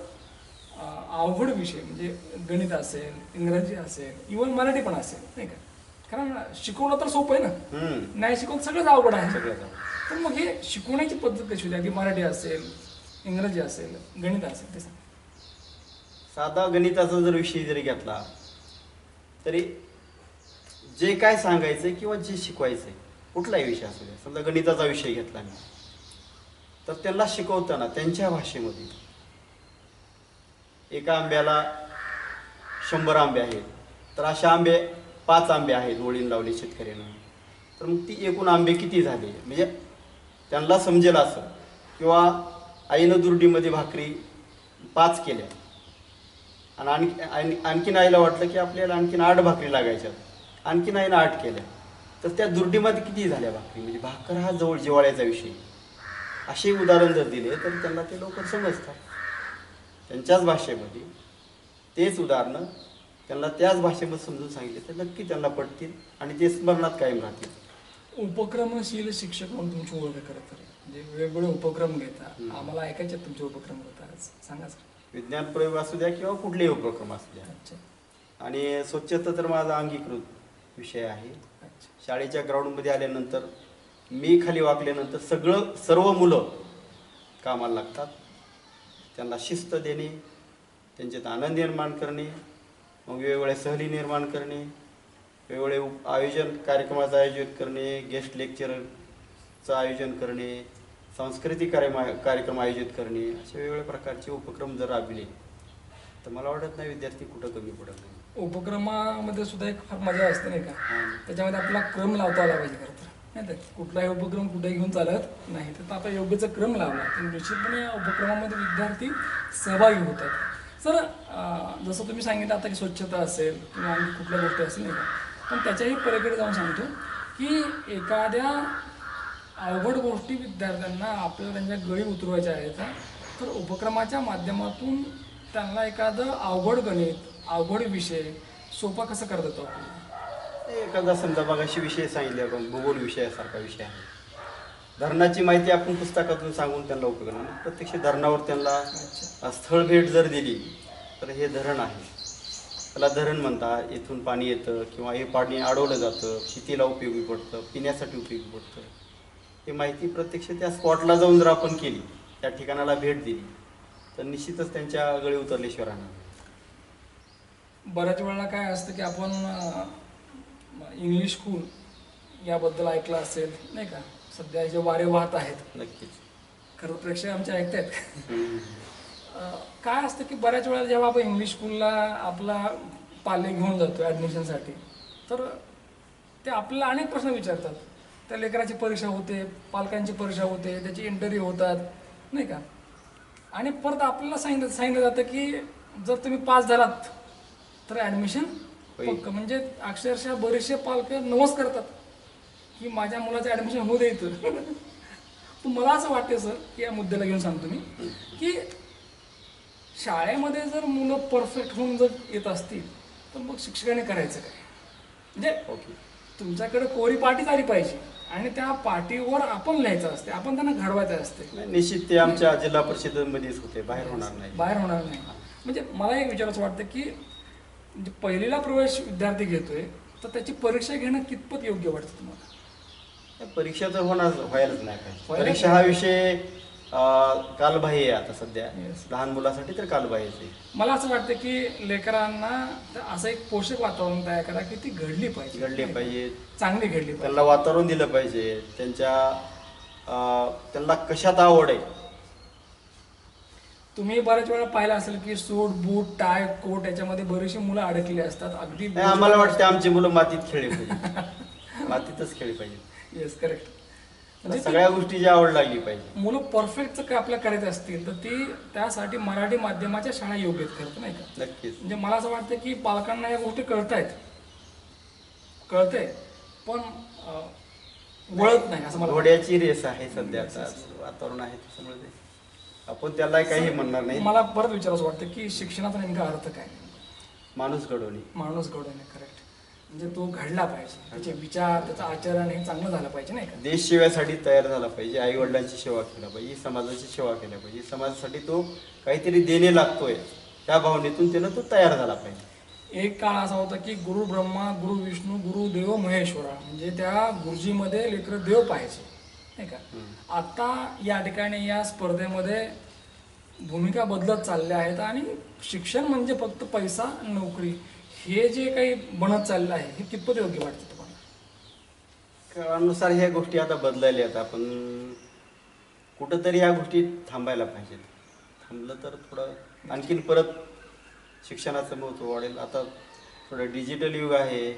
अवघड विषय म्हणजे गणित असेल, इंग्रजी असेल, इव्हन मराठी पण असेल नाही का. कारण शिकवणं तर सोपं आहे ना, नाही शिकवणं सगळंच अवघड आहे. तर मग हे शिकवण्याची पद्धत कशी होती, अगदी मराठी असेल, इंग्रजी असेल, गणित असेल, ते सांग. साधा गणिताचा जर विषय जरी घेतला तरी जे काय सांगायचंय किंवा जे शिकवायचंय, कुठलाही विषय असू द्या, समजा गणिताचा विषय घेतला मी, तर त्यांना शिकवताना त्यांच्या भाषेमध्ये एका आंब्याला 100 आंबे आहेत, तर अशा 5 आंबे आहेत ओळीन लावले शेतकऱ्यानं, तर मग ती एकूण आंबे किती झाले, म्हणजे त्यांना समजेल असं, किंवा आईनं दुर्डीमध्ये भाकरी 5 केल्या आणि आणखीन आईला वाटलं की आपल्याला आणखीन 8 भाकरी लागायच्या, आणखीन आईनं 8 केल्या, तर त्या दुर्डीमध्ये किती झाल्या भाकरी, म्हणजे भाकर हा जवळ जिव्हाळ्याचा विषय. असे उदाहरण जर दिले तर त्यांना ते लवकर समजतात. त्यांच्याच भाषेमध्ये तेच उदाहरणं त्यांना त्याच भाषेमध्ये समजून सांगितले तर नक्की त्यांना पटतील आणि ते स्मरणात कायम राहतील. उपक्रमशील शिक्षक म्हणून तुमची ओळख आहे खरं तर, म्हणजे वेगवेगळे उपक्रम घेता. आम्हाला ऐकायचे आहेत तुमचे उपक्रम होता, सांगा सर. विज्ञान प्रयोग असू द्या किंवा कुठलेही उपक्रम असू द्या. अच्छा आणि स्वच्छता तर माझा अंगीकृत विषय आहे. अच्छा. शाळेच्या ग्राउंडमध्ये आल्यानंतर मी खाली वाकल्यानंतर सर्व मुलं कामाला लागतात. त्यांना शिस्त देणे, त्यांच्यात आनंद निर्माण करणे, मग वेगवेगळ्या सहली निर्माण करणे, वेगवेगळे कार्यक्रमाचं आयोजन करणे, गेस्ट लेक्चरचं आयोजन करणे, सांस्कृतिक कार्यक्रम आयोजित करणे, असे वेगवेगळ्या प्रकारचे उपक्रम जर राबविले तर मला वाटत नाही विद्यार्थी कुठं कमी पडत नाही. उपक्रमामध्ये सुद्धा एक फार मजा असते नाही का, त्याच्यामध्ये आपला क्रम लावता आला पाहिजे खरं तर, नाही तर कुठलाही उपक्रम कुठेही घेऊन चालत नाही. तर आता योग्यचा क्रम लावला तर निश्चितपणे या उपक्रमामध्ये विद्यार्थी सहभागी होतात. सर जसं तुम्ही सांगितलं आता की स्वच्छता असेल किंवा आणखी कुठल्या गोष्टी असेल नाही का, पण त्याच्याही पलीकडे जाऊन सांगतो की एखाद्या अवघड गोष्टी विद्यार्थ्यांना आपल्याला त्यांच्या गळी उतरवायच्या आहेत, तर उपक्रमाच्या माध्यमातून त्यांना एखादं अवघड गणित, अवघड विषय सोपा कसं करता येतो आपल्याला? एखादा समजा मगाशी विषय सांगितले आपण, भूगोल विषयासारखा विषय आहे. धरणाची माहिती आपण पुस्तकातून सांगून त्यांना उपयोग नाही, प्रत्यक्ष धरणावर त्यांना स्थळ भेट जर दिली तर हे धरण आहे, त्याला धरण म्हणतात, इथून पाणी येतं किंवा हे पाणी अडवलं जातं, शेतीला उपयोगी पडतं, पिण्यासाठी उपयोगी पडतं, ही माहिती प्रत्यक्ष त्या स्पॉटला जाऊन जर आपण केली, त्या ठिकाणाला भेट दिली तर निश्चितच त्यांच्या गळी उतरल्याशिवाय राहणार. बऱ्याच वेळेला काय असतं की आपण इंग्लिश स्कूल याबद्दल ऐकलं असेल नाही का, सध्या जे वारे वाहत आहेत, नक्कीच खरं प्रेक्षक आमचे ऐकतायत. काय असतं की बऱ्याच वेळेला जेव्हा आपण इंग्लिश स्कूलला आपला पाले घेऊन जातो ॲडमिशनसाठी, तर ते आपल्याला अनेक प्रश्न विचारतात. त्या लेकराची परीक्षा होते, पालकांची परीक्षा होते, त्याची इंटरव्ह्यू होतात नाही का, आणि परत आपल्याला सांगितलं जातं की जर तुम्ही पास झालात तर ॲडमिशन पक्क. म्हणजे अक्षरशः बरेचसे पालक नवस करतात की माझ्या मुलाचं ॲडमिशन होऊ दे इथं. तर मला असं वाटते सर की या मुद्द्याला घेऊन सांगतो मी की शाळेमध्ये जर मुलं परफेक्ट होऊन जर येत असतील तर मग शिक्षकाने करायचं काय? म्हणजे तुमच्याकडे कोरी पाटीच आली पाहिजे आणि त्या पाटीवर आपण लिहायचं असते, आपण त्यांना घडवायचं असते. निश्चित ते आमच्या जिल्हा परिषदेमध्येच होते, बाहेर होणार नाही. बाहेर होणार नाही. म्हणजे मला एक विचारायचं वाटतं की म्हणजे पहिलीला प्रवेश विद्यार्थी घेतोय तर त्याची परीक्षा घेणं कितपत योग्य वाटतं तुम्हाला? परीक्षा तर व्हायलाच नाही पाहिजे. परीक्षा हा विषय कालबाह्य आहे आता सध्या, लहान मुलासाठी तर कालबाह्यच आहे. मला असं वाटतं की लेकरांना असं एक पोषक वातावरण तयार करा की ती घडली पाहिजे, चांगली घडली पाहिजे. त्यांना वातावरण दिलं पाहिजे, त्यांना कशात आवड आहे. तुम्ही बऱ्याच वेळा पाहिलं असेल की सूट बूट टाय कोट याच्यामध्ये बरीचशी मुलं अडकलेली असतात. अगदी आम्हाला वाटतं आमची मुलं मातीत खेळली पाहिजे, मातीतच खेळली पाहिजे. Yes correct. म्हणजे सगळ्या गोष्टीची आवड लागली पाहिजे. मुलं परफेक्ट काय आपल्या करायचं असतील तर ती त्यासाठी मराठी माध्यमाच्या शाळा योग्य ठरत नाही का? नक्कीच. म्हणजे मला असं वाटतं की पालकांना या गोष्टी कळतंय पण वळत नाही असं मला. घोड्याची रेस आहे सध्या, वातावरण आहे त्याच्यामुळे आपण त्याला काही म्हणणार नाही. मला परत विचारायचं वाटतं की शिक्षणाचा नेमका अर्थ काय? माणूस घडवणे. माणूस घडवणे. करेक्ट. म्हणजे तो घडला पाहिजे, त्याचे विचार, त्याचं आचरण हे चांगलं झालं पाहिजे नाही का? देश सेवेसाठी तयार झाला पाहिजे, आई वडिलांची सेवा केली पाहिजे, समाजाची सेवा केली पाहिजे, समाजासाठी तो काहीतरी देणे लागतोय त्या भावनेतून त्यानं तो तयार झाला पाहिजे. एक काळ असा होता की गुरु ब्रह्मा गुरु विष्णू गुरु देव महेश्वरा, म्हणजे त्या गुरुजीमध्ये लेकरं देव पाहिजे नाही का? आता या ठिकाणी या स्पर्धेमध्ये भूमिका बदलत चालल्या आहेत आणि शिक्षण म्हणजे फक्त पैसा नोकरी हे जे काही बनत चाललं आहे हे कितपत योग्य वाटतं तुम्हाला? काळानुसार ह्या गोष्टी आता बदलायल्या आहेत. आपण कुठंतरी ह्या गोष्टी थांबायला पाहिजेत. थांबलं तर थोडं आणखीन परत शिक्षणाचं महत्त्व वाढेल. आता थोडं डिजिटल युग आहे,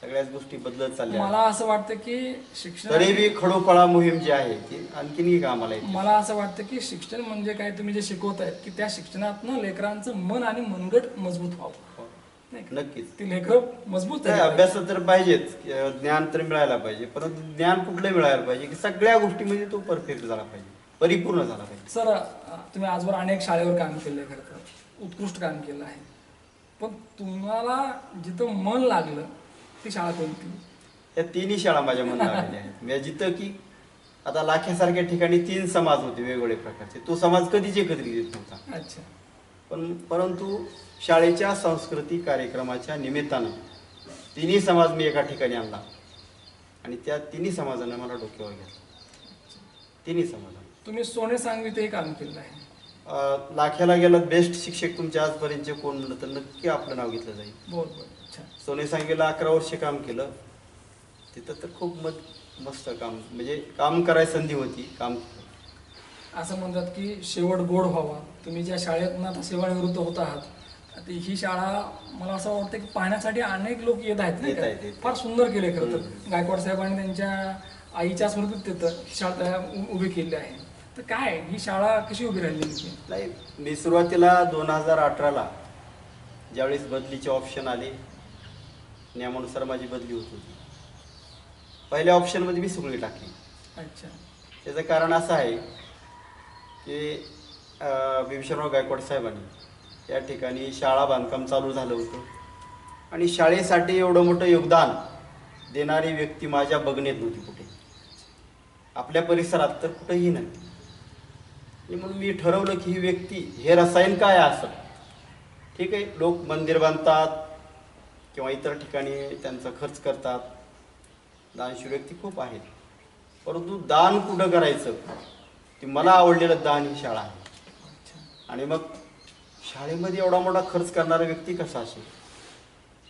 सगळ्याच गोष्टी बदलत चालल्या मला असं वाटतं की शिक्षण तरी बी खडोफळा मोहीम जी आहे ती आणखीनही कामाला येते. मला असं वाटतं की शिक्षण म्हणजे काय, तुम्ही जे शिकवतायत की त्या शिक्षणातनं लेकरांचं मन आणि मनगट मजबूत व्हावं, नाही का? नक्कीच ती लेकरं मजबूत काय झाली अभ्यास तर पाहिजेच, ज्ञान तर मिळायला पाहिजे, परंतु ज्ञान कुठलं मिळायला पाहिजे की सगळ्या गोष्टीमध्ये तो परफेक्ट झाला पाहिजे, परिपूर्ण झाला पाहिजे. सर, तुम्ही आजवर अनेक शाळेवर काम केलंय, खरं तर उत्कृष्ट काम केलं आहे, पण तुम्हाला जिथं मन लागलं ती शाळा कोणती? या तिन्ही शाळा माझ्या मनात आलेल्या आहेत. म्हणजे जिथं की आता लाखेसारख्या ठिकाणी 3 समाज होते वेगवेगळे प्रकारचे, तो समाज कधीच एकत्रित येत नव्हता. अच्छा. परंतु शाळेच्या सांस्कृतिक कार्यक्रमाच्या निमित्तानं तिन्ही समाज मी एका ठिकाणी आणला आणि त्या तिन्ही समाजानं मला डोक्यावर घेतलं. तिन्ही समाजानं. तुम्ही सोने सांगवीतही काम केलं आहे. लाख्याला गेलं बेस्ट शिक्षक तुमच्या आजपर्यंतचे कोण म्हणलं तर नक्की आपलं नाव घेतलं जाईल. बरोबर. अच्छा. सोने सांगवीला 11 वर्ष काम केलं. तिथं तर खूप मस्त काम, म्हणजे काम करायची संधी होती, काम केलं. असं म्हणतात की शेवट गोड व्हावा. तुम्ही ज्या शाळेतनं आता सेवानिवृत्त होत आहात, आता ही शाळा मला असं वाटतं की पाहण्यासाठी अनेक लोक येत आहेत, नाही येत आहेत, का? येत आहेत. फार सुंदर केले खरं तर. गायकवाड साहेबांनी त्यांच्या आईच्या स्मृतीत तिथं ही शाळा उभी केली आहे. तर काय ही शाळा कशी उभी राहिली नेमकी? नाही, मी सुरुवातीला 2018ला ज्यावेळेस बदलीचे ऑप्शन आले, नियमानुसार माझी बदली होत होती. पहिल्या ऑप्शनमध्ये मी सुकळी टाकली. अच्छा. त्याचं कारण असं आहे की भीमशेनराव गायकवाड साहेबांनी त्या ठिकाणी शाळा बांधकाम चालू झालं होतं आणि शाळेसाठी एवढं मोठं योगदान देणारी व्यक्ती माझ्या बघण्यात नव्हती कुठे, आपल्या परिसरात तर कुठेही नाही. आणि म्हणून मी ठरवलं की ही व्यक्ती, हे रसायन काय असं, ठीक आहे, लोक मंदिर बांधतात किंवा इतर ठिकाणी त्यांचा खर्च करतात, दानशूर व्यक्ती खूप आहेत, परंतु दान कुठं करायचं ते मला आवडलेलं दान ही शाळा आहे. आणि मग शाळेमध्ये एवढा मोठा खर्च करणारा व्यक्ती कसा असेल,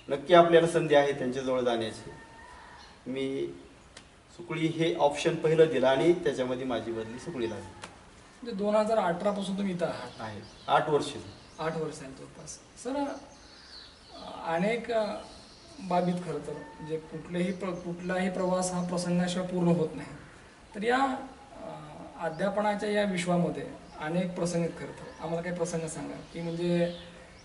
नक्की आपल्याला संधी आहे त्यांच्याजवळ जाण्याची. मी सुकळी हे ऑप्शन पहिलं दिलं आणि त्याच्यामध्ये माझी बदली सुकळीला झाली. म्हणजे 2018 पासून तुम्ही इथं आहात. आहे 8 वर्ष. 8 वर्ष आहेत जवळपास. सर, अनेक बाबीत खरं तर म्हणजे कुठलाही प्रवास हा प्रसंगाशिवाय पूर्ण होत नाही. तर या अध्यापनाच्या या विश्वामध्ये अनेक प्रसंग आहेत. खरं तर आम्हाला काही प्रसंग सांगा की म्हणजे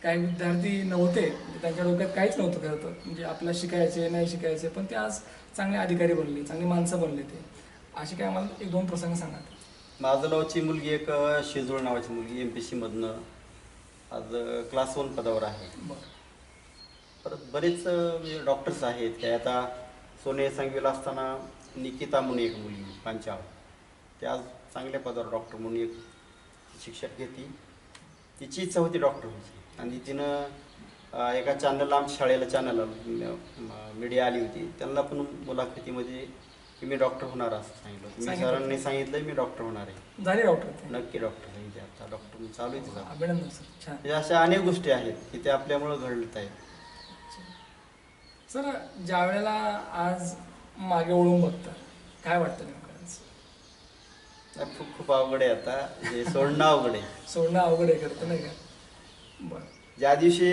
काही विद्यार्थी नव्हते, म्हणजे त्यांच्या डोक्यात काहीच नव्हतं खरं तर, म्हणजे आपल्याला शिकायचे नाही शिकायचे, पण ते आज चांगले अधिकारी बनले, चांगली माणसं बनले. ते असे काही आम्हाला 1-2 प्रसंग सांगा. माझं नावची मुलगी एक शेजूळ नावाची मुलगी MPSC मधनं आज क्लास 1 पदावर आहे. बरं. परत बरेच म्हणजे डॉक्टर्स आहेत काय. आता सोने सांगवीला असताना निकिता म्हणून एक मुलगी पांचाळ, ते आज चांगल्या पदावर डॉक्टर म्हणून एक शिक्षक घेते. तिची इच्छा होती डॉक्टर व्हायची आणि तिनं एका चॅनलला, आमच्या शाळेला चॅनलला मीडिया आली होती, त्यांना पण मुलाखतीमध्ये की मी डॉक्टर होणार असं सांगितलं. मी सरांनी सांगितलं मी डॉक्टर होणार आहे. झाले डॉक्टर? नक्की डॉक्टर सांगितले. आता डॉक्टर चालू आहे तिचा. अभिनंदन सर. छान. म्हणजे अशा अनेक गोष्टी आहेत की ते आपल्यामुळं घडत आहेत. सर, ज्या वेळेला आज मागे वळून बघता काय वाटतं नेमकं? खूप खूप अवघड आहे आता, हे सोडणं अवघड आहे. सोडणं अवघड आहे करतं, नाही का? बरं. ज्या दिवशी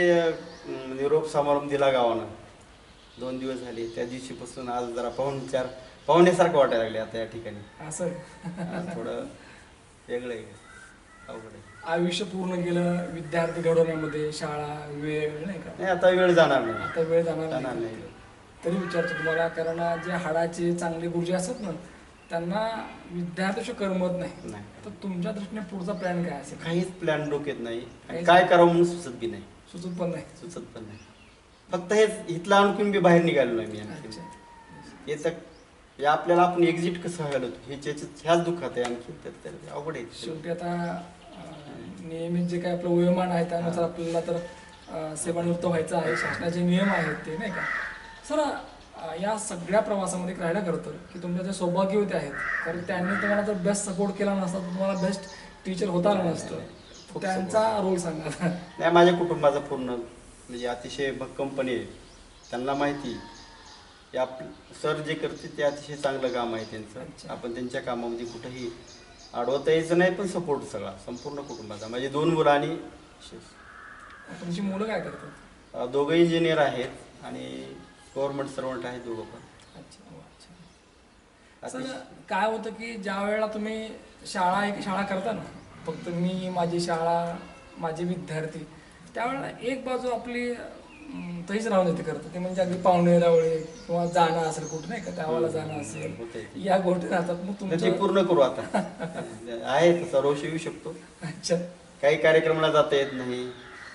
निरोप समारंभ दिला गावानं, 2 दिवस झाले, त्या दिवशीपासून आज जरा पाहुण्यासारखं वाटायला लागले आता या ठिकाणी. असं आज थोडं वेगळं आहे, अवघड आहे. आयुष्य पूर्ण गेलं विद्यार्थी घडवण्यामध्ये, शाळा, वेळ, नाही का? नाही, आता वेळ जाणार नाही. आता वेळ जाणार जाणार नाही. नाही. तरी विचारतो तुम्हाला, कारण जे हाडाचे चांगले गुरुजी असतात ना, त्यांना विद्यार्थ्याशी करमत नाही. नाही. तर तुमच्या दृष्टीने पुढचा प्लॅन काय असेल? काहीच प्लॅन डोक्यात नाही आणि काय करावं म्हणून सुचत बी नाही. सुचत पण नाही. सुचत पण नाही. फक्त हेच इथलं आणखीन बी बाहेर निघालो नाही मी आणखी. याचं या आपल्याला आपण एक्झिट कसं व्हायला होतो हे ह्याच दुःखात आहे आणखी. तर अवघड आहे. शेवटी आता नियमित जे काही आपलं वयोमान आहे त्यानुसार आपल्याला तर सेवानिवृत्त व्हायचं आहे. शासनाचे नियम आहेत ते, नाही का? सर, या सगळ्या प्रवासामध्ये राहिलं खरं तर की तुमच्या जे सौभाग्यवती आहेत, कारण त्यांनी तुम्हाला जर बेस्ट सपोर्ट केला नसता तर तुम्हाला बेस्ट टीचर होता आलं नसतं. त्यांचा रोल सांगा. नाही, माझ्या कुटुंबाचा पूर्ण म्हणजे अतिशय भक्कमपणे त्यांना माहिती की सर जे करते ते अतिशय चांगलं काम आहे त्यांचं. आपण त्यांच्या कामामध्ये कुठंही अडवता यायचं नाही, पण सपोर्ट सगळा संपूर्ण कुटुंबाचा. माझी 2 मुलं आणि तुमची मुलं काय करतात? दोघं इंजिनियर आहेत आणि गव्हर्नमेंट सर्वंट आहे दोघं पण. अच्छा, अच्छा. सर काय होतं की ज्या वेळेला तुम्ही शाळा करता ना, फक्त मी, माझी शाळा, माझे विद्यार्थी, त्यावेळेला एक बाजू आपली तहीच राहून येते करतं, ते म्हणजे अगदी पाहुणे रावळे किंवा जाणं असेल कुठं नाही का, गावाला जाणं असेल, या गोष्टी राहतात. मग तर ती तुमचं पूर्ण करू आता. आहे तसा रोष येऊ शकतो, अच्छा, काही कार्यक्रमाला जाता येत नाही.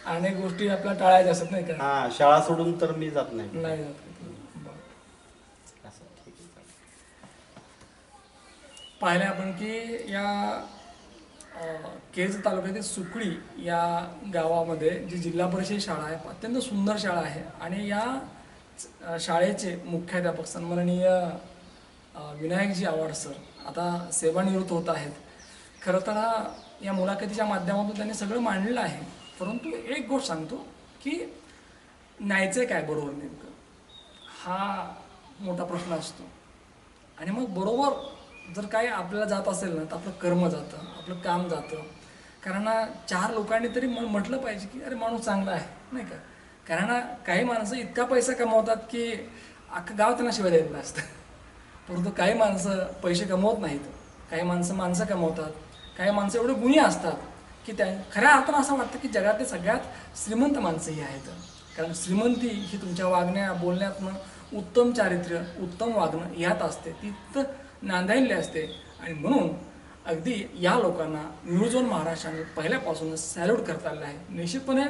अनेक गोष्टी आपल्याला टाळायच्या असतात नाही का, हा, शाळा सोडून तर मी जात नाही. नाही जात. बरं. असं ठीक आहे, चालेल. पाहिले आपण की या केज तालुक्यातील सुकळी या गावामध्ये जी जिल्हा परिषद शाळा आहे, अत्यंत सुंदर शाळा आहे. आणि या शाळेचे मुख्याध्यापक सन्माननीय विनायकजी आव्हाड सर आता सेवानिवृत्त होत आहेत. खरं तर या मुलाखतीच्या माध्यमातून त्यांनी सगळं मांडलेलं आहे, परंतु एक गोष्ट सांगतो की न्यायचं काय बरोबर नेमकं, हा मोठा प्रश्न असतो. आणि मग बरोबर जर काही आपल्याला जात असेल ना, तर आपलं कर्म जातं, आपलं काम जातं. कारण चार लोकांनी तरी म्हटलं पाहिजे की अरे माणूस चांगला आहे नाही का. कारण काही माणसं इतका पैसा कमवतात की अख्खं गाव त्यांना शिवाय द्यायला असतं, परंतु काही माणसं पैसे कमवत नाहीत, काही माणसं कमवतात, काही माणसं एवढे गुणी असतात की त्या खऱ्या अर्थानं असं वाटतं की जगातले सगळ्यात श्रीमंत माणसं ही आहेत. कारण श्रीमंती ही तुमच्या वागण्या बोलण्यातनं उत्तम चारित्र्य, उत्तम वागणं यात असते, ती तर नांदायले असते. आणि म्हणून अगदी या लोकांना न्यूज 1 महाराष्ट्राने पहिल्यापासूनच सॅल्यूट करता आलेलं आहे. निश्चितपणे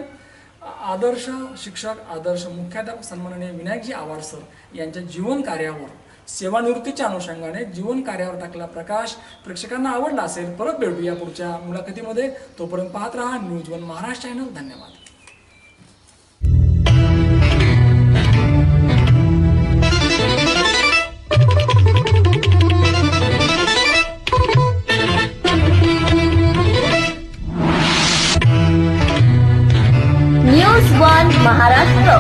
आदर्श शिक्षक, आदर्श मुख्याध्यापक सन्माननीय विनायकजी आव्हाड सर यांच्या जीवन कार्यावर, सेवानिवृत्तीच्या अनुषंगाने जीवन कार्यावर टाकला प्रकाश प्रेक्षकांना आवडला असेल. परत भेटूया पुढच्या मुलाखतीमध्ये. तोपर्यंत पाहत राहा न्यूज 1 महाराष्ट्र चॅनल. धन्यवाद. न्यूज 1 महाराष्ट्र.